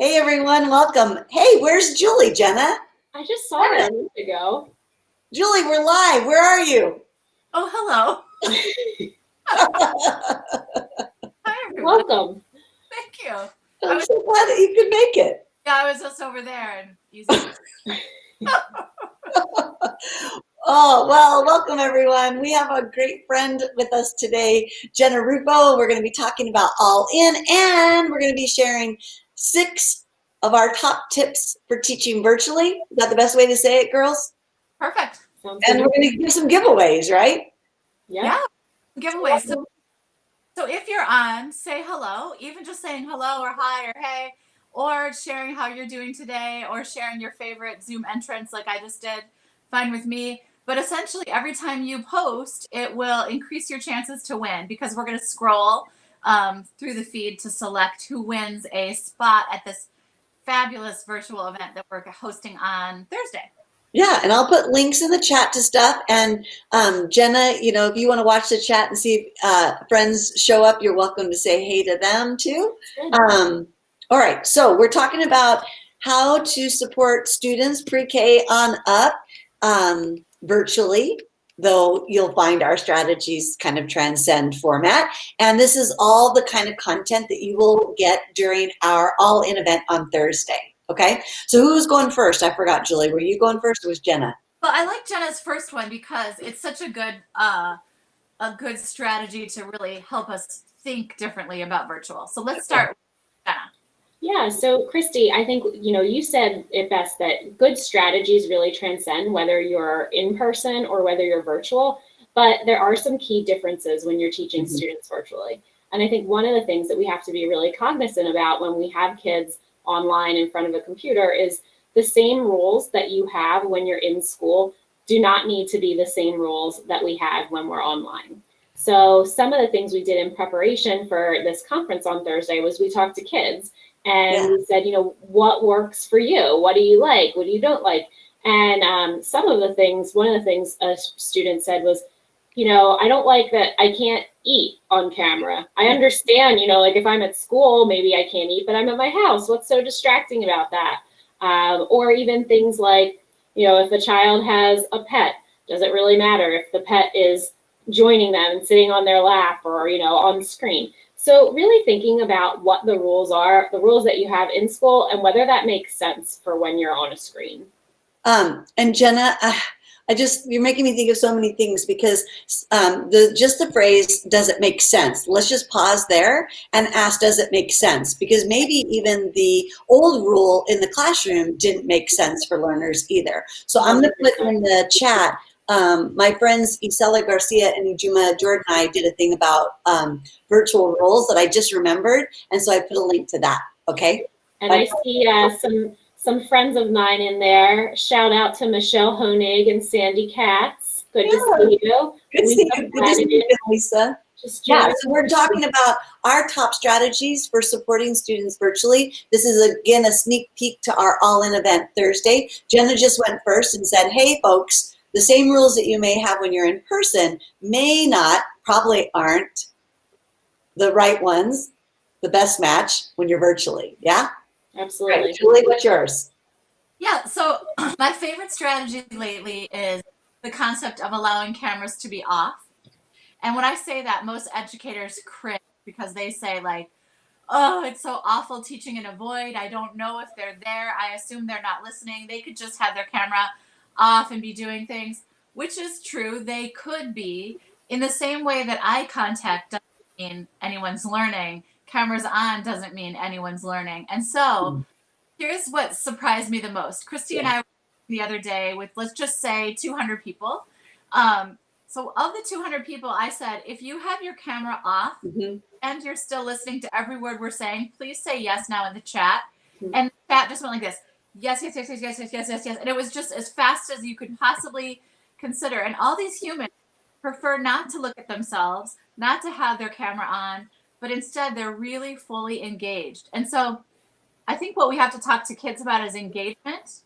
Hey everyone, welcome. Hey, where's Julie, Jenna? I just saw her a minute ago. Julie, we're live. Where are you? Oh, hello. Hi, everyone. Welcome. Thank you. I'm so glad that you could make it. Yeah, I was just over there and using. Oh, well, welcome everyone. We have a great friend with us today, Jenna Rufo. We're going to be talking about AllIn, and we're going to be sharing 6 of our top tips for teaching virtually. Is that the best way to say it, girls? Perfect. And we're going to do some giveaways, right? Yeah. Giveaways. So if you're on, say hello, even just saying hello or hi or hey, or sharing how you're doing today, or sharing your favorite Zoom entrance like I just did, fine with me. But essentially, every time you post, it will increase your chances to win, because we're going to scroll through the feed to select who wins a spot at this fabulous virtual event that we're hosting on Thursday. Yeah, and I'll put links in the chat to stuff. And Jenna, if you want to watch the chat and see if friends show up, you're welcome to say hey to them too. All right, so we're talking about how to support students pre-K on up virtually, though you'll find our strategies kind of transcend format. And this is all the kind of content that you will get during our AllIn event on Thursday. Okay, so who's going first? I forgot, Julie. Were you going first or was Jenna? Well, I like Jenna's first one because it's such a good strategy to really help us think differently about virtual. So let's start with Jenna. Yeah, so Kristie, I think, you said it best that good strategies really transcend whether you're in person or whether you're virtual, but there are some key differences when you're teaching students virtually. And I think one of the things that we have to be really cognizant about when we have kids online in front of a computer is the same rules that you have when you're in school do not need to be the same rules that we have when we're online. So some of the things we did in preparation for this conference on Thursday was we talked to kids and we said, what works for you? What do you like? What do you don't like? And one of the things a student said was, I don't like that I can't eat on camera. I understand, like if I'm at school, maybe I can't eat, but I'm at my house. What's so distracting about that? Or even things like, if a child has a pet, does it really matter if the pet is joining them and sitting on their lap or, on screen? So really thinking about what the rules are, the rules that you have in school, and whether that makes sense for when you're on a screen. And Jenna, you're making me think of so many things because just the phrase, does it make sense? Let's just pause there and ask, does it make sense? Because maybe even the old rule in the classroom didn't make sense for learners either. So I'm going to put in the chat, my friends Isela Garcia and Ujuma Jordan and I did a thing about virtual rules that I just remembered. And so I put a link to that, okay? And I see some friends of mine in there. Shout out to Michelle Honig and Sandy Katz. Good to see you. Good to see you. Good to see you, Lisa. So we're talking about our top strategies for supporting students virtually. This is, again, a sneak peek to our AllIn event Thursday. Jenna just went first and said, hey, folks, the same rules that you may have when you're in person may not, probably aren't the right ones, the best match when you're virtually. Yeah? Absolutely. Right. Julie, what's yours? Yeah, so my favorite strategy lately is the concept of allowing cameras to be off. And when I say that, most educators cringe because they say like, oh, it's so awful teaching in a void. I don't know if they're there. I assume they're not listening. They could just have their camera off and be doing things, which is true. They could be. In the same way that eye contact doesn't mean anyone's learning, cameras on doesn't mean anyone's learning. And so here's what surprised me the most. Kristie and I were the other day with, let's just say, 200 people. So of the 200 people, I said, if you have your camera off and you're still listening to every word we're saying, please say yes now in the chat. And the chat just went like this. Yes, yes, yes, yes, yes, yes, yes, yes, yes. And it was just as fast as you could possibly consider. And all these humans prefer not to look at themselves, not to have their camera on, but instead they're really fully engaged. And so I think what we have to talk to kids about is engagement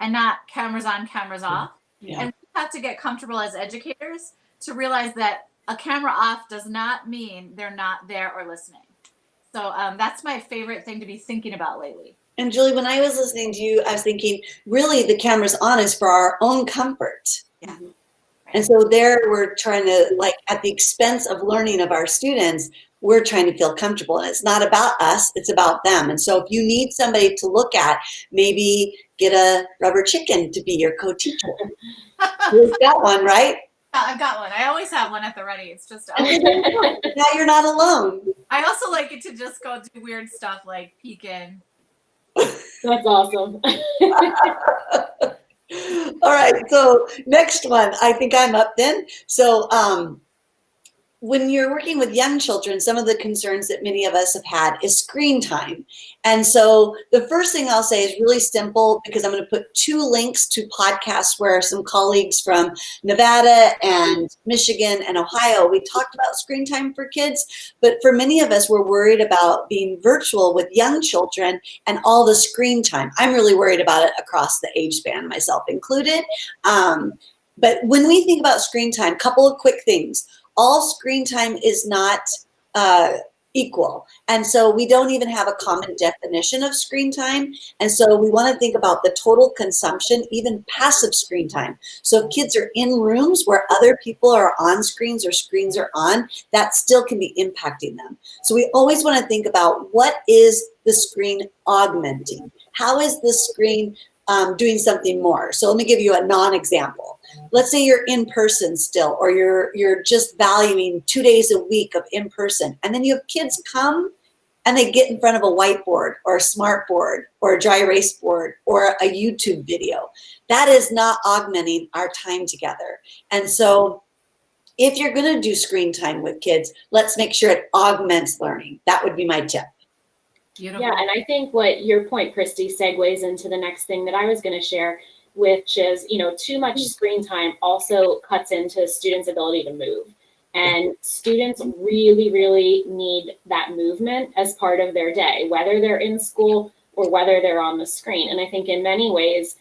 and not cameras on, cameras off. Yeah. And we have to get comfortable as educators to realize that a camera off does not mean they're not there or listening. So that's my favorite thing to be thinking about lately. And Julie, when I was listening to you, I was thinking, really, the camera's on is for our own comfort. Yeah. And so there we're trying to, like, at the expense of learning of our students, we're trying to feel comfortable. And it's not about us, it's about them. And so if you need somebody to look at, maybe get a rubber chicken to be your co-teacher. You've got one, right? Yeah, I've got one. I always have one at the ready. It's just Now you're not alone. I also like it to just go do weird stuff like peek in. That's awesome. All right, so next one. I think I'm up then. So when you're working with young children, some of the concerns that many of us have had is screen time. And so the first thing I'll say is really simple, because I'm going to put 2 links to podcasts where some colleagues from Nevada and Michigan and Ohio, we talked about screen time for kids. But for many of us, we're worried about being virtual with young children and all the screen time. I'm really worried about it across the age span, myself included. But when we think about screen time, couple of quick things. All screen time is not equal. And so we don't even have a common definition of screen time. And so we want to think about the total consumption, even passive screen time. So if kids are in rooms where other people are on screens or screens are on, that still can be impacting them. So we always want to think about, what is the screen augmenting? How is the screen doing something more? So let me give you a non-example. Let's say you're in person still, or you're just valuing 2 days a week of in person, and then you have kids come and they get in front of a whiteboard or a smart board or a dry erase board or a YouTube video. That is not augmenting our time together. And so if you're going to do screen time with kids, let's make sure it augments learning. That would be my tip. Beautiful. Yeah, and I think what your point, Kristie, segues into the next thing that I was going to share, which is, too much screen time also cuts into students' ability to move. And students really, really need that movement as part of their day, whether they're in school or whether they're on the screen. And I think in many ways,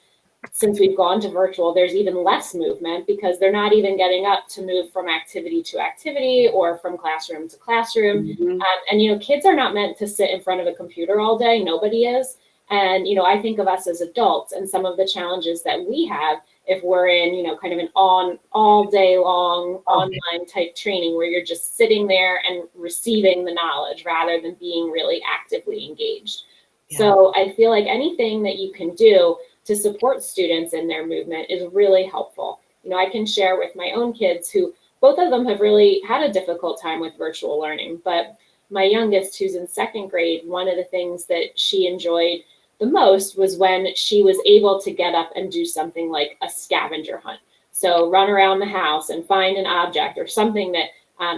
since we've gone to virtual, there's even less movement, because they're not even getting up to move from activity to activity or from classroom to classroom. Mm-hmm. And kids are not meant to sit in front of a computer all day. Nobody is. And, I think of us as adults and some of the challenges that we have if we're in, kind of an all day long online type training where you're just sitting there and receiving the knowledge rather than being really actively engaged. Yeah. So I feel like anything that you can do to support students in their movement is really helpful. I can share with my own kids, who both of them have really had a difficult time with virtual learning, but my youngest, who's in 2nd grade, one of the things that she enjoyed the most was when she was able to get up and do something like a scavenger hunt. So run around the house and find an object or something that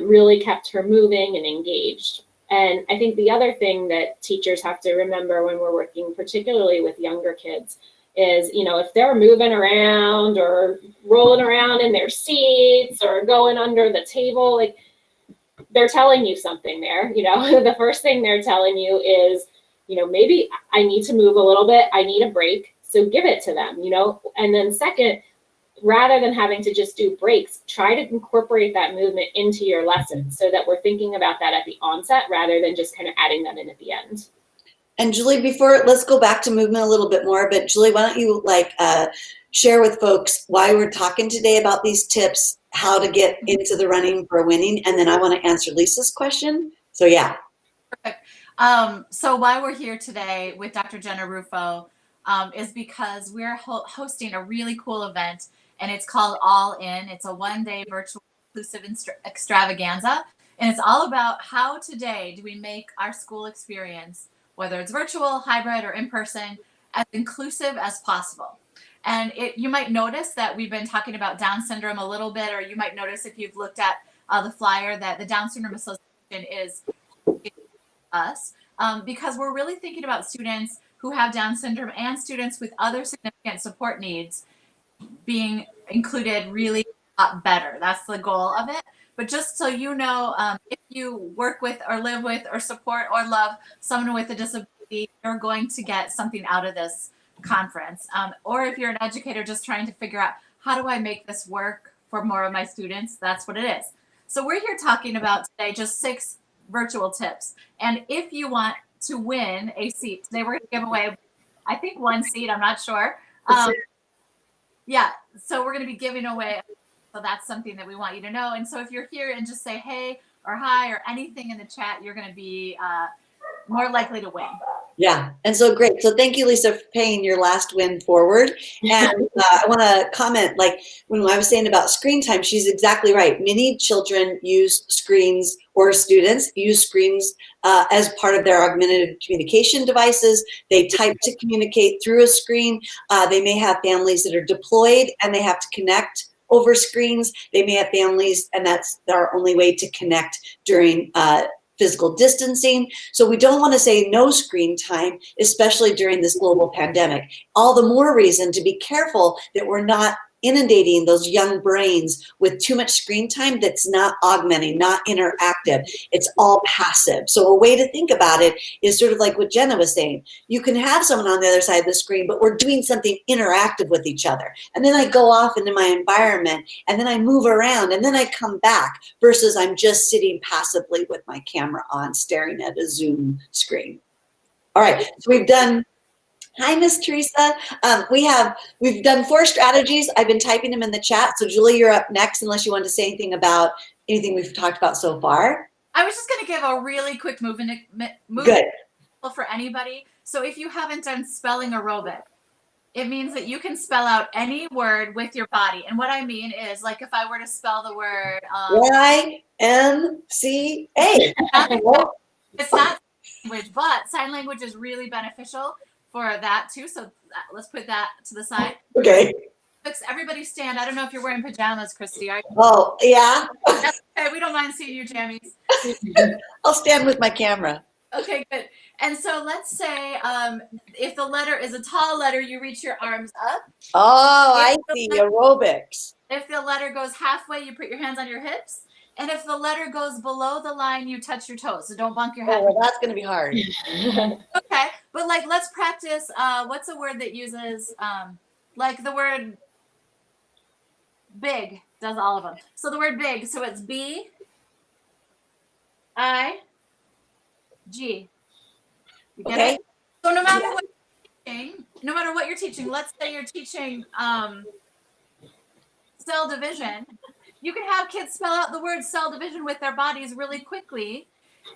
really kept her moving and engaged. And I think the other thing that teachers have to remember when we're working particularly with younger kids is, if they're moving around or rolling around in their seats or going under the table, like, they're telling you something there. The first thing they're telling you is, maybe I need to move a little bit. I need a break. So give it to them, and then second, rather than having to just do breaks, try to incorporate that movement into your lesson so that we're thinking about that at the onset rather than just kind of adding that in at the end. And Julie, let's go back to movement a little bit more, but Julie, why don't you share with folks why we're talking today about these tips, how to get into the running for winning, and then I want to answer Lisa's question. So yeah. Perfect. So why we're here today with Dr. Jenna Rufo is because we're hosting a really cool event, and it's called AllIn. It's a 1-day virtual inclusive extravaganza, and it's all about how today do we make our school experience, whether it's virtual, hybrid, or in person, as inclusive as possible. And you might notice that we've been talking about Down syndrome a little bit, or you might notice if you've looked at the flyer that the Down Syndrome Association is us, because we're really thinking about students who have Down syndrome and students with other significant support needs being included really a lot better. That's the goal of it. But just so you know, if you work with or live with or support or love someone with a disability, you're going to get something out of this conference. Or if you're an educator just trying to figure out, how do I make this work for more of my students? That's what it is. So we're here talking about today just 6 virtual tips. And if you want to win a seat, today we're going to give away I think 1 seat, I'm not sure. Yeah, so we're going to be giving away. So that's something that we want you to know. And so if you're here and just say hey or hi or anything in the chat, you're going to be more likely to win. Yeah, and so great. So thank you, Lisa, for paying your last win forward. And I want to comment, like when I was saying about screen time, she's exactly right. Many children use screens, or students use screens as part of their augmented communication devices. They type to communicate through a screen. They may have families that are deployed and they have to connect over screens. They may have families, and that's our only way to connect during physical distancing. So we don't want to say no screen time, especially during this global pandemic. All the more reason to be careful that we're not inundating those young brains with too much screen time that's not augmenting, not interactive. It's all passive. So a way to think about it is sort of like what Jenna was saying. You can have someone on the other side of the screen, but we're doing something interactive with each other. And then I go off into my environment, and then I move around, and then I come back, versus I'm just sitting passively with my camera on, staring at a Zoom screen. All right, so we've done. Hi, Miss Teresa. We've done 4 strategies. I've been typing them in the chat. So Julie, you're up next, unless you want to say anything about anything we've talked about so far. I was just going to give a really quick movement Good. For anybody. So if you haven't done spelling aerobic, it means that you can spell out any word with your body. And what I mean is, like, if I were to spell the word YMCA. It's not language, but sign language is really beneficial for that too. So let's put that to the side. Okay. Everybody stand. I don't know if you're wearing pajamas, Kristie. Oh, yeah. That's okay. We don't mind seeing you, jammies. I'll stand with my camera. Okay, good. And so let's say if the letter is a tall letter, you reach your arms up. Oh, I see. Aerobics. If the letter goes halfway, you put your hands on your hips. And if the letter goes below the line, you touch your toes. So don't bump your head. Oh, well, that's going to be hard. Okay. But like, let's practice. What's a word that uses, like the word big does all of them. So the word big. So it's B-I-G. Okay. So no matter what you're teaching, let's say you're teaching cell division, you can have kids spell out the word cell division with their bodies really quickly.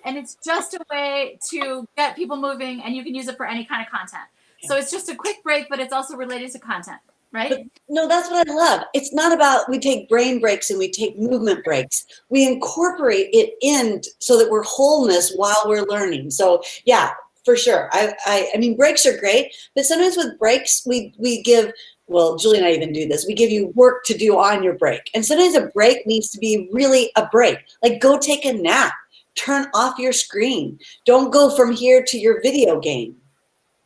And it's just a way to get people moving, and you can use it for any kind of content. So it's just a quick break, but it's also related to content, right? But, no, that's what I love. It's not about we take brain breaks and we take movement breaks. We incorporate it in so that we're wholeness while we're learning. So yeah, for sure. I mean, breaks are great, but sometimes with breaks, we give, well, Julie and I even do this. We give you work to do on your break. And sometimes a break needs to be really a break. Like, go take a nap. Turn off your screen. Don't go from here to your video game.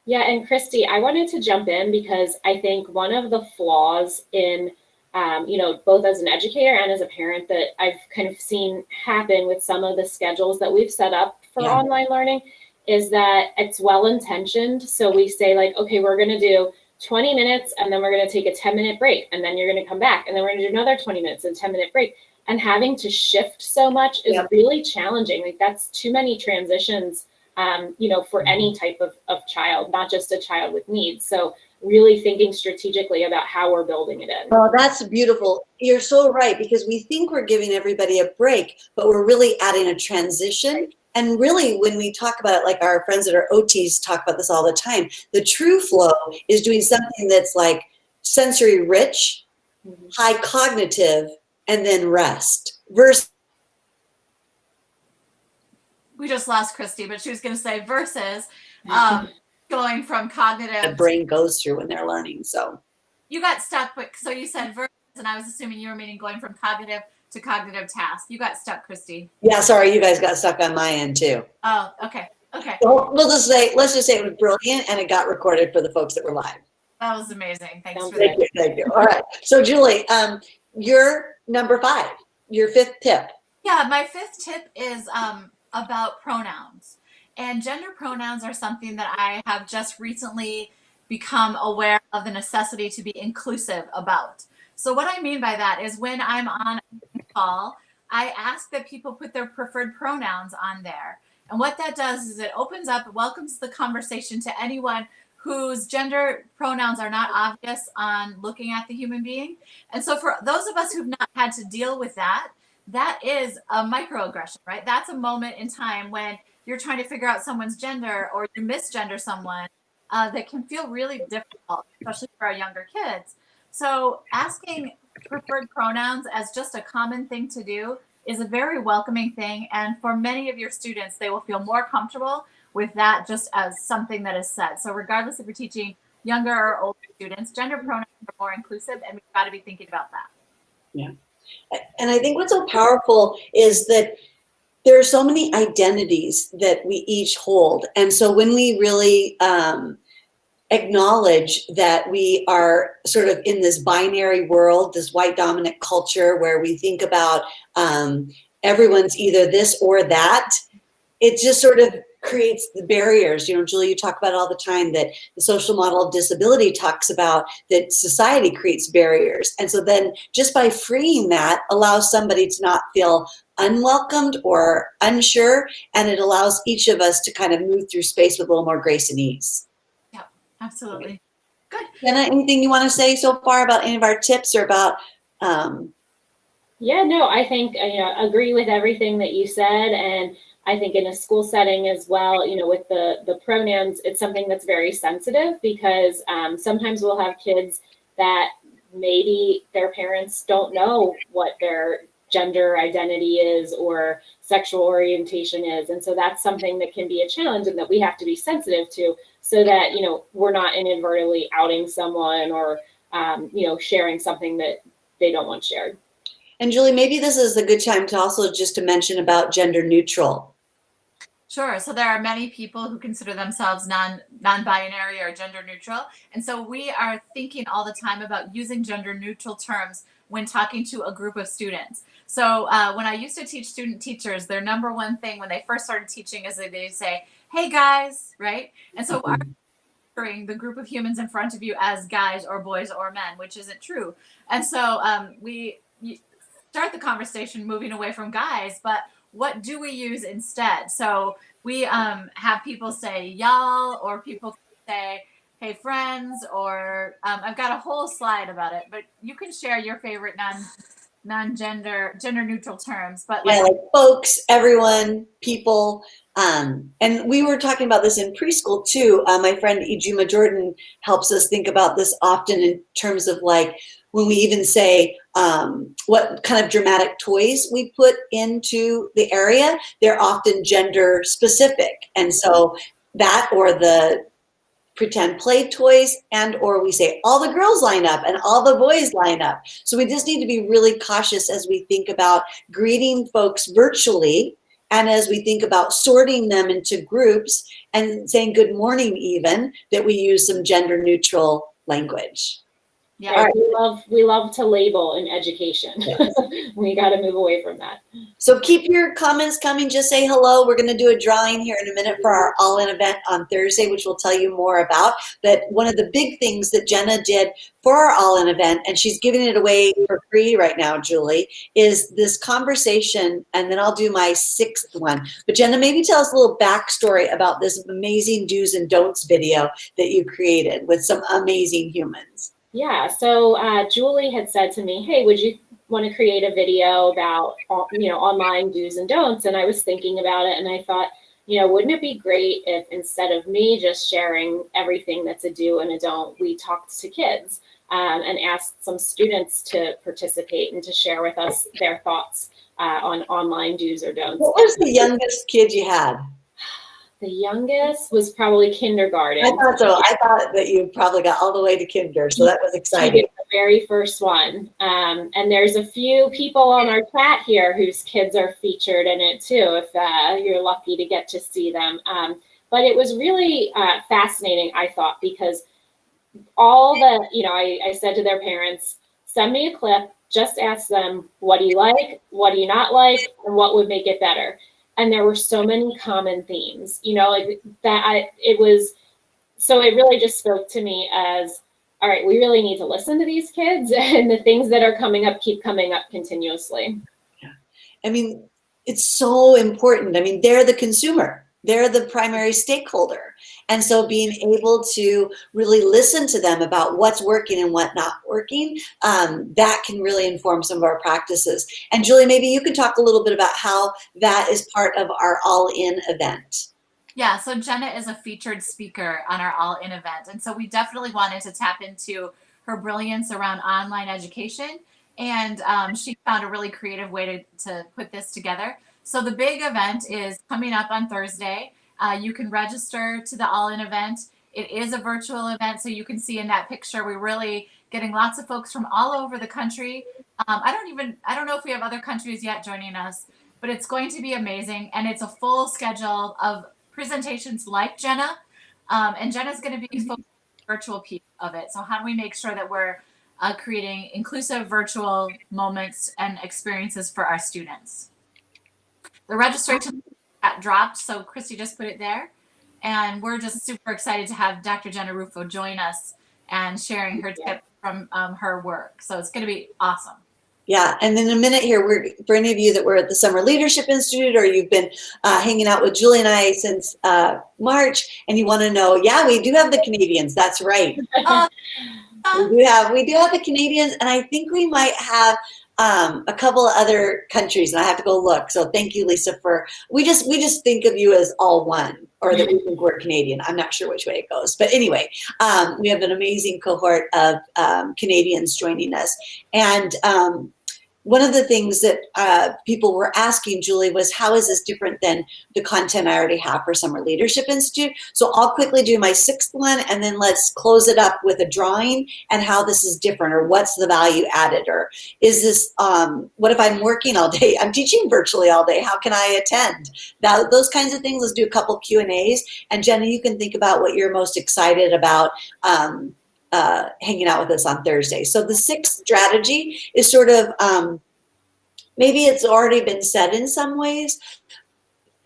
Yeah, and Kristie, I wanted to jump in because I think one of the flaws in, both as an educator and as a parent that I've kind of seen happen with some of the schedules that we've set up for online learning is that it's well-intentioned. So we say like, okay, we're going to do 20 minutes and then we're going to take a 10-minute break, and then you're going to come back and then we're going to do another 20 minutes and 10-minute break. And having to shift so much is really challenging. Like, that's too many transitions, for any type of child, not just a child with needs. So really thinking strategically about how we're building it in. Oh, that's beautiful. You're so right, because we think we're giving everybody a break, but we're really adding a transition. And really, when we talk about it, like our friends that are OTs talk about this all the time, the true flow is doing something that's like sensory rich, high cognitive, and then rest. Versus, we just lost Kristie, but she was going to say versus going from cognitive. the brain goes through when they're learning. So you got stuck, but so you said versus, and I was assuming you were meaning going from cognitive to cognitive task. You got stuck, Kristie. yeah, sorry, you guys got stuck on my end too. Oh, okay. Okay. So let's just say it was brilliant, and it got recorded for the folks that were live. That was amazing. Thanks for Thank that. you, thank you. All right. So Julie, you're number 5, your 5th tip. Yeah, my 5th tip is about pronouns. And gender pronouns are something that I have just recently become aware of the necessity to be inclusive about. So what I mean by that is when I'm on a call, I ask that people put their preferred pronouns on there. And what that does is it opens up, it welcomes the conversation to anyone whose gender pronouns are not obvious on looking at the human being. And so for those of us who've not had to deal with that, that is a microaggression, right? That's a moment in time when you're trying to figure out someone's gender or you misgender someone, that can feel really difficult, especially for our younger kids. So asking preferred pronouns as just a common thing to do is a very welcoming thing. And for many of your students, they will feel more comfortable with that just as something that is said. So regardless if you're teaching younger or older students, gender pronouns are more inclusive, and we've got to be thinking about that. Yeah. And I think what's so powerful is that there are so many identities that we each hold. And so when we really acknowledge that we are sort of in this binary world, this white dominant culture where we think about everyone's either this or that, it just sort of creates the barriers. You know, Julie, you talk about all the time that the social model of disability talks about that society creates barriers. And so then just by freeing that allows somebody to not feel unwelcomed or unsure, and it allows each of us to kind of move through space with a little more grace and ease. Yep, absolutely. Good. Jenna, anything you want to say so far about any of our tips or about Yeah, no, I think, agree with everything that you said. And I think in a school setting as well, with the pronouns, it's something that's very sensitive because sometimes we'll have kids that maybe their parents don't know what their gender identity is or sexual orientation is. And so that's something that can be a challenge and that we have to be sensitive to so that, we're not inadvertently outing someone or, sharing something that they don't want shared. And Julie, maybe this is a good time to also just to mention about gender neutral. Sure. So there are many people who consider themselves non-binary or gender neutral. And so we are thinking all the time about using gender neutral terms when talking to a group of students. So when I used to teach student teachers, their number one thing when they first started teaching is that they say, hey guys, right? And so our the group of humans in front of you as guys or boys or men, which isn't true. And so we start the conversation moving away from guys, but what do we use instead? So we have people say y'all, or people say, hey friends, or I've got a whole slide about it, but you can share your favorite non-gender, gender neutral terms. But like folks, everyone, people. And we were talking about this in preschool too. My friend Ijuma Jordan helps us think about this often in terms of like when we even say what kind of dramatic toys we put into the area, they're often gender specific. And so that or the pretend play toys and or we say all the girls line up and all the boys line up. So we just need to be really cautious as we think about greeting folks virtually and as we think about sorting them into groups and saying good morning even, that we use some gender neutral language. Yeah, right. we love to label in education. Yes. We got to move away from that. So keep your comments coming. Just say hello. We're going to do a drawing here in a minute for our AllIn event on Thursday, which we'll tell you more about. But one of the big things that Jenna did for our AllIn event, and she's giving it away for free right now, Julie, is this conversation, and then I'll do my 6th one. But Jenna, maybe tell us a little backstory about this amazing do's and don'ts video that you created with some amazing humans. Yeah, so Julie had said to me, hey, would you want to create a video about, online do's and don'ts? And I was thinking about it and I thought, wouldn't it be great if instead of me just sharing everything that's a do and a don't, we talked to kids and asked some students to participate and to share with us their thoughts on online do's or don'ts. What was the youngest kid you had? The youngest was probably kindergarten. I thought so. I thought that you probably got all the way to kinder, so that was exciting. The very first one. And there's a few people on our chat here whose kids are featured in it too, if you're lucky to get to see them. But it was really fascinating, I thought, because all the, I said to their parents, send me a clip, just ask them, what do you like, what do you not like, and what would make it better? And there were so many common themes, it really just spoke to me as, all right, we really need to listen to these kids and the things that are coming up keep coming up continuously. Yeah. I mean, it's so important. I mean, they're the consumer. They're the primary stakeholder. And so being able to really listen to them about what's working and what not working, that can really inform some of our practices. And Julie, maybe you could talk a little bit about how that is part of our AllIn event. Yeah, so Jenna is a featured speaker on our AllIn event. And so we definitely wanted to tap into her brilliance around online education. And she found a really creative way to put this together. So the big event is coming up on Thursday. You can register to the AllIn event. It is a virtual event, so you can see in that picture, we're really getting lots of folks from all over the country. I don't know if we have other countries yet joining us, but it's going to be amazing. And it's a full schedule of presentations like Jenna. And Jenna's going to be focused on the virtual piece of it. So how do we make sure that we're creating inclusive virtual moments and experiences for our students? The registration got dropped, so Kristie just put it there. And we're just super excited to have Dr. Jenna Rufo join us and sharing her tips from her work. So it's going to be awesome. Yeah, and in a minute here, for any of you that were at the Summer Leadership Institute or you've been hanging out with Julie and I since March, and you want to know, yeah, we do have the Canadians. That's right. We do have the Canadians, and I think we might have a couple of other countries, and I have to go look. So thank you, Lisa, we just think of you as all one, or that we think we're Canadian. I'm not sure which way it goes, but anyway, we have an amazing cohort of Canadians joining us, and one of the things that people were asking, Julie, was how is this different than the content I already have for Summer Leadership Institute? So I'll quickly do my sixth one, and then let's close it up with a drawing and how this is different, or what's the value added, or is this, what if I'm working all day? I'm teaching virtually all day. How can I attend? Those kinds of things. Let's do a couple Q&As. And Jenna, you can think about what you're most excited about hanging out with us on Thursday. So the sixth strategy is sort of, maybe it's already been said in some ways.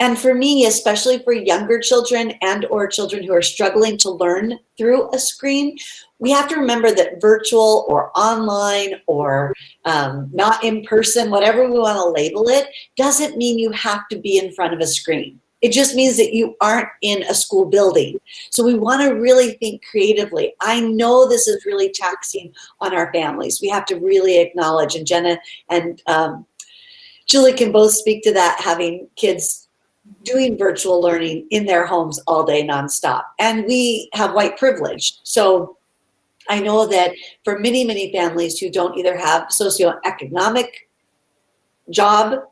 And for me, especially for younger children and or children who are struggling to learn through a screen, we have to remember that virtual or online or not in person, whatever we want to label it, doesn't mean you have to be in front of a screen. It just means that you aren't in a school building. So we want to really think creatively. I know this is really taxing on our families. We have to really acknowledge, and Jenna and Julie can both speak to that, having kids doing virtual learning in their homes all day nonstop. And we have white privilege. So I know that for many, many families who don't either have socioeconomic, job,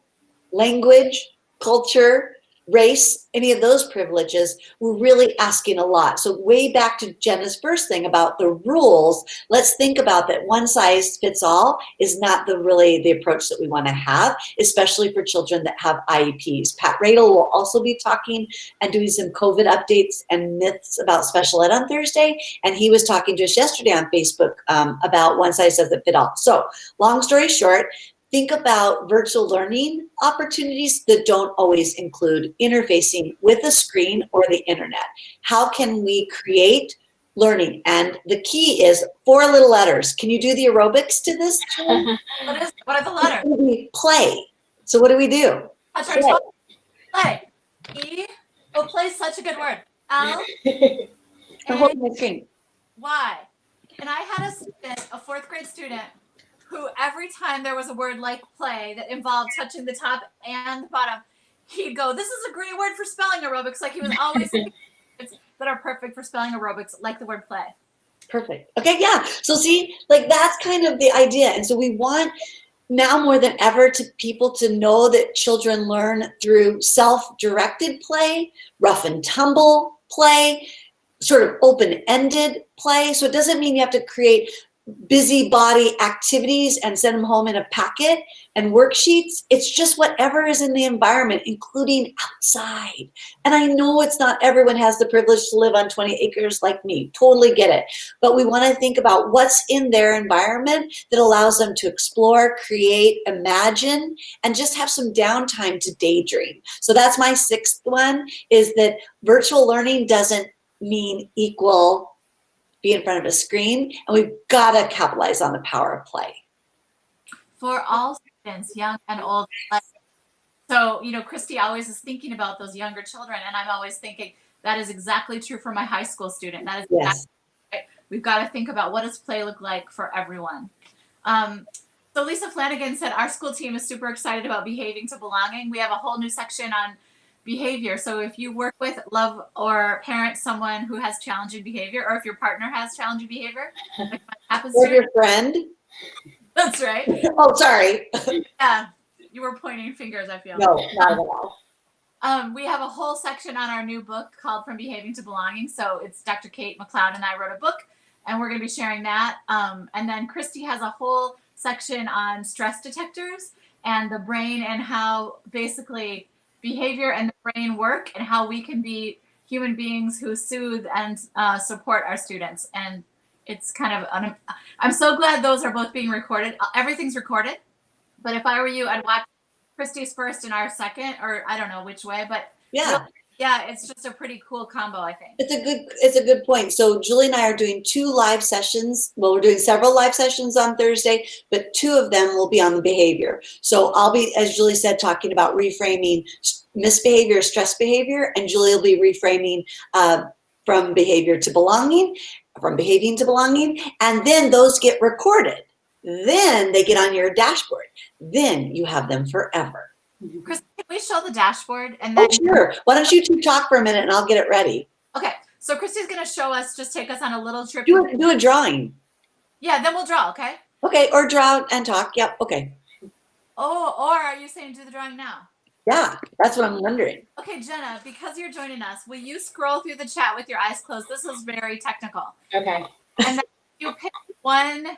language, culture, race, any of those privileges, we're really asking a lot. So way back to Jenna's first thing about the rules, let's think about that one size fits all is not really the approach that we want to have, especially for children that have IEPs. Pat Radel will also be talking and doing some COVID updates and myths about special ed on Thursday. And he was talking to us yesterday on Facebook about one size doesn't fit all. So long story short, think about virtual learning opportunities that don't always include interfacing with a screen or the internet. How can we create learning? And the key is 4 little letters. Can you do the aerobics to this? What are the letters? We play. So what do we do? That's right. Play. E. Oh, play is such a good word. L. Hold my screen. Y. And I had a student, a 4th grade student, who every time there was a word like play that involved touching the top and the bottom, he'd go, this is a great word for spelling aerobics. Like he was always that are perfect for spelling aerobics, like the word play. Perfect. Okay, yeah. So see, like that's kind of the idea. And so we want now more than ever people to know that children learn through self-directed play, rough and tumble play, sort of open-ended play. So it doesn't mean you have to create busybody activities and send them home in a packet and worksheets. It's just whatever is in the environment, including outside. And I know it's not everyone has the privilege to live on 20 acres like me. Totally get it. But we want to think about what's in their environment that allows them to explore, create, imagine, and just have some downtime to daydream. So that's my 6th one, is that virtual learning doesn't mean equal be in front of a screen, and we've got to capitalize on the power of play. For all students, young and old, So, Kristie always is thinking about those younger children, and I'm always thinking that is exactly true for my high school student. That is Yes. right. We've got to think about what does play look like for everyone. So Lisa Flanagan said, our school team is super excited about behaving to belonging. We have a whole new section on behavior. So if you work with, love, or parent someone who has challenging behavior, or if your partner has challenging behavior, like happens Or to your friend. That's right. Oh, sorry. Yeah, you were pointing fingers, I feel. No, not at all. We have a whole section on our new book called From Behaving to Belonging. So it's Dr. Kate McLeod and I wrote a book, and we're going to be sharing that. And then Kristie has a whole section on stress detectors and the brain, and how basically behavior and the brain work, and how we can be human beings who soothe and support our students. And it's kind of, I'm so glad those are both being recorded. Everything's recorded. But if I were you, I'd watch Kristie's first and our second, or I don't know which way, but Yeah. yeah, it's just a pretty cool combo, I think. It's a good point. So Julie and I are doing 2 live sessions. Well, we're doing several live sessions on Thursday, but 2 of them will be on the behavior. So I'll be, as Julie said, talking about reframing misbehavior, stress behavior, and Julie will be reframing from behavior to belonging, from behaving to belonging, and then those get recorded. Then they get on your dashboard. Then you have them forever. Kristie, can we show the dashboard? And then, Oh, sure. Why don't you 2 talk for a minute and I'll get it ready. Okay, so Kristie's going to show us, just take us on a little trip. Do a drawing. Yeah, then we'll draw, okay? Okay, or draw and talk. Yep, okay. Oh, or are you saying do the drawing now? Yeah, that's what I'm wondering. Okay, Jenna, because you're joining us, will you scroll through the chat with your eyes closed? This is very technical. Okay. And then you pick one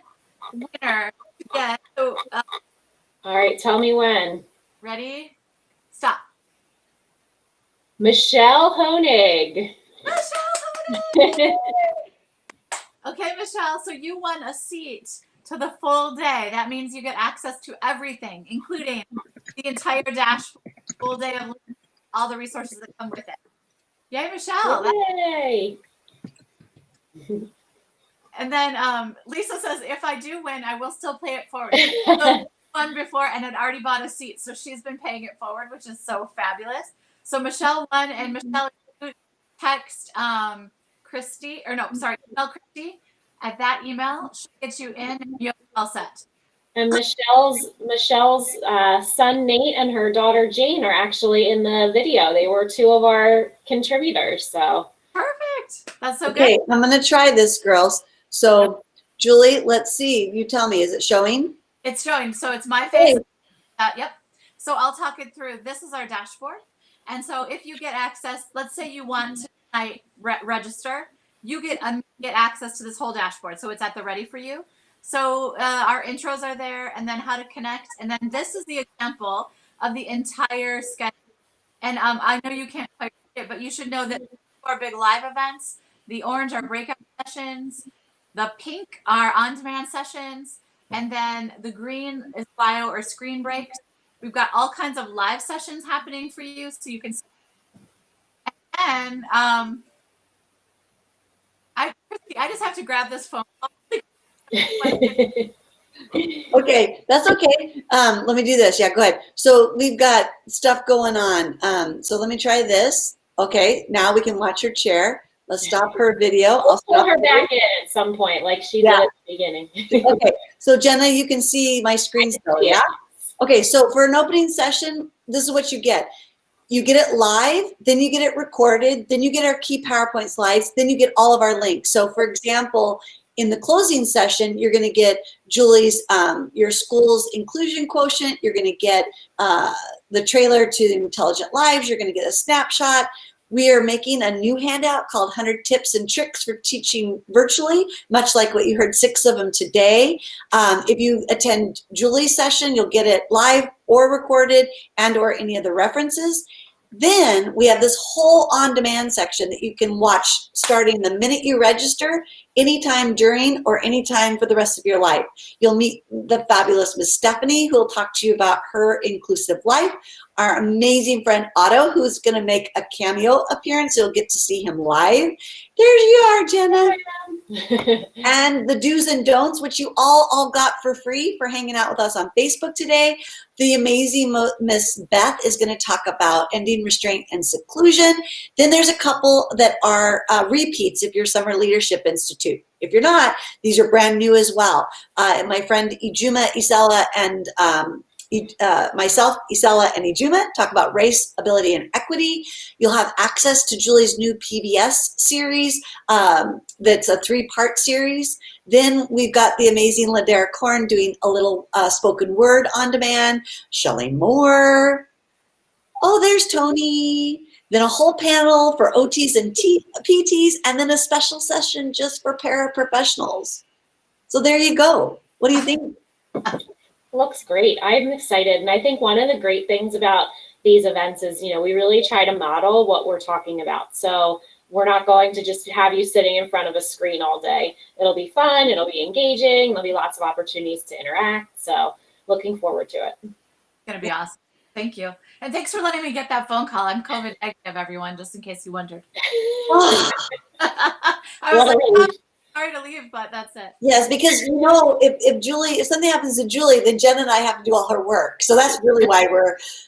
winner to get. So, All right, tell me when. ready? Stop. Michelle Honig. Michelle! Okay, Michelle, so you won a seat to the full day. That means you get access to everything, including the entire dashboard, full day of all the resources that come with it. Yay, Michelle. Yay. And then Lisa says, if I do win, I will still pay it forward. So won before and had already bought a seat. So she's been paying it forward, which is so fabulous. So Michelle won, and Michelle, you text Kristie, or no, sorry, email Kristie at that email. She'll get you in and you're all set. And Michelle's son Nate and her daughter Jane are actually in the video. They were 2 of our contributors. So Perfect. That's so Okay, good. I'm going to try this, girls. So, Julie, let's see. You tell me, is it showing? It's showing. So it's my face. Hey. Yep. So I'll talk it through. This is our dashboard. And so if you get access, let's say you want to tonight register, you get access to this whole dashboard. So it's at the ready for you. So our intros are there, and then how to connect. And then this is the example of the entire schedule. And I know you can't quite see it, but you should know that our big live events, the orange are breakout sessions, the pink are on-demand sessions, and then the green is bio or screen breaks. We've got all kinds of live sessions happening for you, so you can see. And I just have to grab this phone. Okay, that's okay. Let me do this. Yeah, go ahead. So we've got stuff going on. So let me try this. Okay, now we can watch her chair. Let's stop her video. I'll pull her back in at some point, like she did at the beginning. Okay, so Jenna, you can see my screen still, yeah? Okay, so for an opening session, this is what you get. You get it live, then you get it recorded, then you get our key PowerPoint slides, then you get all of our links. So for example, in the closing session, you're gonna get Julie's, your school's inclusion quotient, you're gonna get the trailer to Intelligent Lives, you're gonna get a snapshot. We are making a new handout called 100 Tips and Tricks for Teaching Virtually, much like what you heard 6 of them today. If you attend Julie's session, you'll get it live or recorded and or any of the references. Then we have this whole on-demand section that you can watch starting the minute you register, anytime during or anytime for the rest of your life. You'll meet the fabulous Miss Stephanie, who will talk to you about her inclusive life. our amazing friend Otto, who's going to make a cameo appearance. You'll get to see him live. There you are, Jenna. And the do's and don'ts, which you all got for free for hanging out with us on Facebook today. The amazing Miss Beth is going to talk about ending restraint and seclusion. Then there's a couple that are repeats if you're Summer Leadership Institute. If you're not, these are brand new as well. My friend Ijuma Isela and myself, Isela, and Ijuma talk about race, ability, and equity. You'll have access to Julie's new PBS series that's a 3-part series. Then we've got the amazing Ladera Korn doing a little spoken word on demand. Shelley Moore. Oh, there's Tony. Then a whole panel for OTs and PTs, and then a special session just for paraprofessionals. So there you go. What do you think? Looks great. I'm excited. And I think one of the great things about these events is, you know, we really try to model what we're talking about. So we're not going to just have you sitting in front of a screen all day. It'll be fun. It'll be engaging. There'll be lots of opportunities to interact. So looking forward to it. It's going to be awesome. Thank you. And thanks for letting me get that phone call. I'm COVID negative, everyone, just in case you wondered. I was like, oh, sorry to leave, but that's it. Yes, because you know, if something happens to Julie, then Jen and I have to do all her work. So that's really why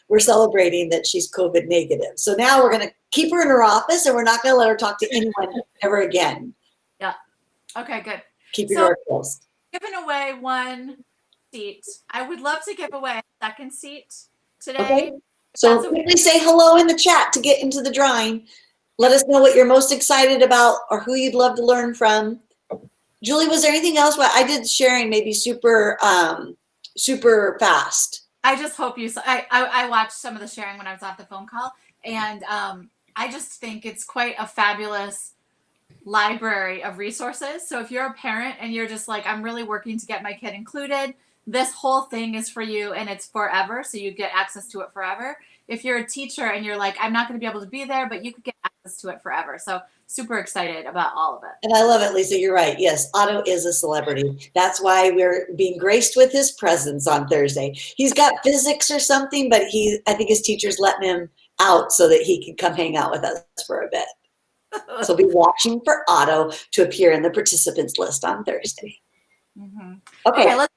we're celebrating that she's COVID negative. So now we're going to keep her in her office, and we're not going to let her talk to anyone ever again. Yeah. Okay, good. Keep your door closed. Giving away one seat. I would love to give away a second seat today. Okay. So quickly say hello in the chat to get into the drawing. Let us know what you're most excited about or who you'd love to learn from. Julie, was there anything else? Well, I did sharing maybe super fast. I just hope you saw. I watched some of the sharing when I was off the phone call, and I just think it's quite a fabulous library of resources. So if you're a parent and you're just like, I'm really working to get my kid included, this whole thing is for you, and it's forever. So you get access to it forever. If you're a teacher and you're like, I'm not going to be able to be there, but you could get access to it forever. So super excited about all of it. And I love it, Lisa. You're right. Yes, Otto is a celebrity. That's why we're being graced with his presence on Thursday. He's got physics or something, but I think his teacher's letting him out so that he can come hang out with us for a bit. So be watching for Otto to appear in the participants list on Thursday. Mm-hmm. Okay, let's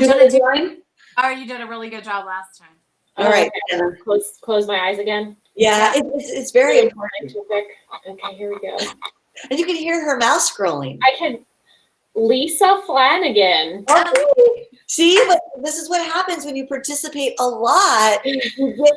you did a really good job last time. All right. Close my eyes again. Yeah, it's very important. Okay, here we go. And you can hear her mouse scrolling. I can. Lisa Flanagan. Okay. See, but this is what happens when you participate a lot. You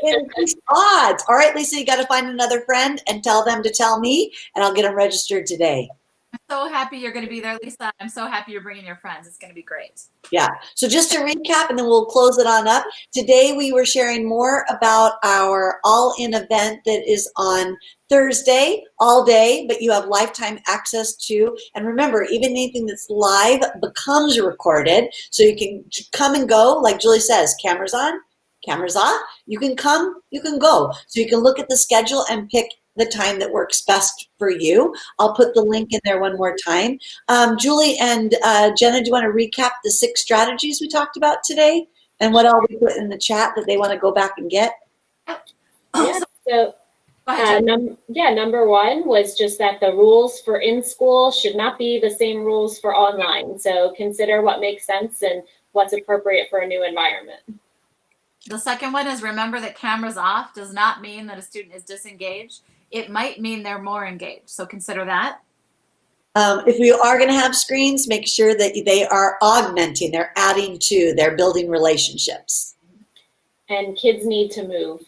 get increased odds. All right, Lisa, you got to find another friend and tell them to tell me, and I'll get them registered today. I'm so happy you're going to be there, Lisa. I'm so happy you're bringing your friends. It's going to be great. Yeah. So just to recap, and then we'll close it on up. Today we were sharing more about our AllIn event that is on Thursday, all day, but you have lifetime access to. And remember, even anything that's live becomes recorded, so you can come and go. Like Julie says, cameras on, cameras off. You can come, you can go. So you can look at the schedule and pick the time that works best for you. I'll put the link in there one more time. Julie and Jenna, do you want to recap the 6 strategies we talked about today and what all we put in the chat that they want to go back and get? Yeah, so number 1 was just that the rules for in-school should not be the same rules for online. So consider what makes sense and what's appropriate for a new environment. The second one is remember that cameras off does not mean that a student is disengaged. It might mean they're more engaged. So consider that. If we are going to have screens, make sure that they are augmenting, they're adding to, they're building relationships. And kids need to move.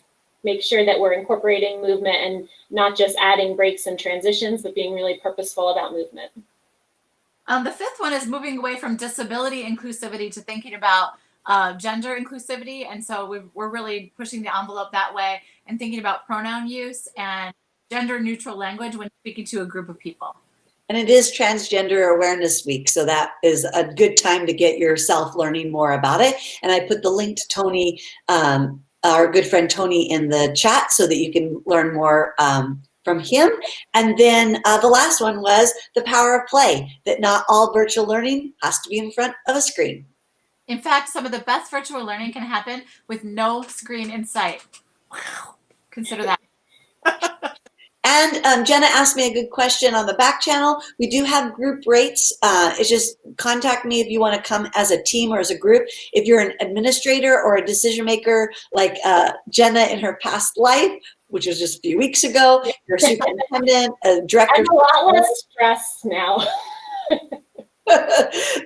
Make sure that we're incorporating movement and not just adding breaks and transitions, but being really purposeful about movement. The 5th one is moving away from disability inclusivity to thinking about gender inclusivity. And so we're really pushing the envelope that way and thinking about pronoun use and gender neutral language when speaking to a group of people. And it is Transgender Awareness Week, so that is a good time to get yourself learning more about it. And I put the link to Tony, our good friend Tony, in the chat so that you can learn more from him. And then the last one was the power of play, that not all virtual learning has to be in front of a screen. In fact, some of the best virtual learning can happen with no screen in sight. Consider that. And Jenna asked me a good question on the back channel. We do have group rates. It's just contact me if you want to come as a team or as a group. If you're an administrator or a decision maker like Jenna in her past life, which was just a few weeks ago, you're a superintendent, a director. I'm a lot less stressed now.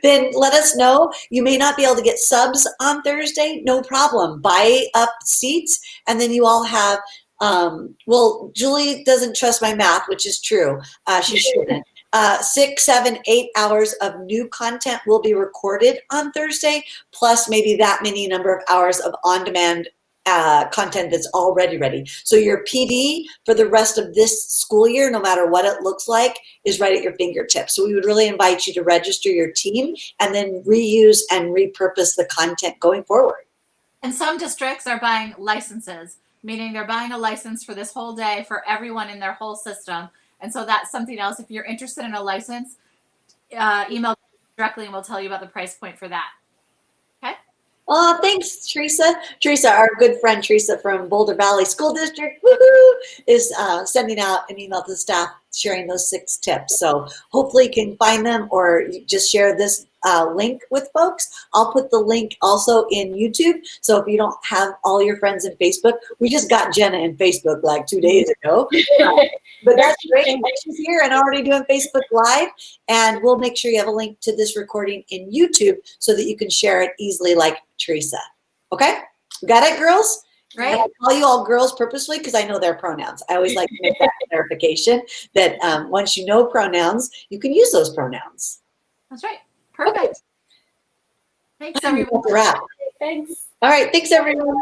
Then let us know. You may not be able to get subs on Thursday. No problem. Buy up seats, and then you all have well, Julie doesn't trust my math, which is true. She shouldn't. 6, 7, 8 hours of new content will be recorded on Thursday, plus maybe that many number of hours of on-demand content that's already ready. So your PD for the rest of this school year, no matter what it looks like, is right at your fingertips. So we would really invite you to register your team and then reuse and repurpose the content going forward. And some districts are buying licenses, meaning they're buying a license for this whole day for everyone in their whole system. And so that's something else. If you're interested in a license, email directly and we'll tell you about the price point for that. Okay? Oh, thanks, Teresa. Teresa, our good friend Teresa from Boulder Valley School District, woohoo, is sending out an email to the staff sharing those 6 tips. So hopefully you can find them, or you just share this link with folks. I'll put the link also in YouTube. So if you don't have all your friends in Facebook, we just got Jenna in Facebook like 2 days ago. But that's great that she's here and already doing Facebook Live. And we'll make sure you have a link to this recording in YouTube so that you can share it easily like Teresa. Okay? Got it, girls? Right. And I call you all girls purposely because I know their pronouns. I always like to make that clarification that once you know pronouns, you can use those pronouns. That's right. Perfect. Thanks, everyone. Wrap. Thanks. All right. Thanks, everyone.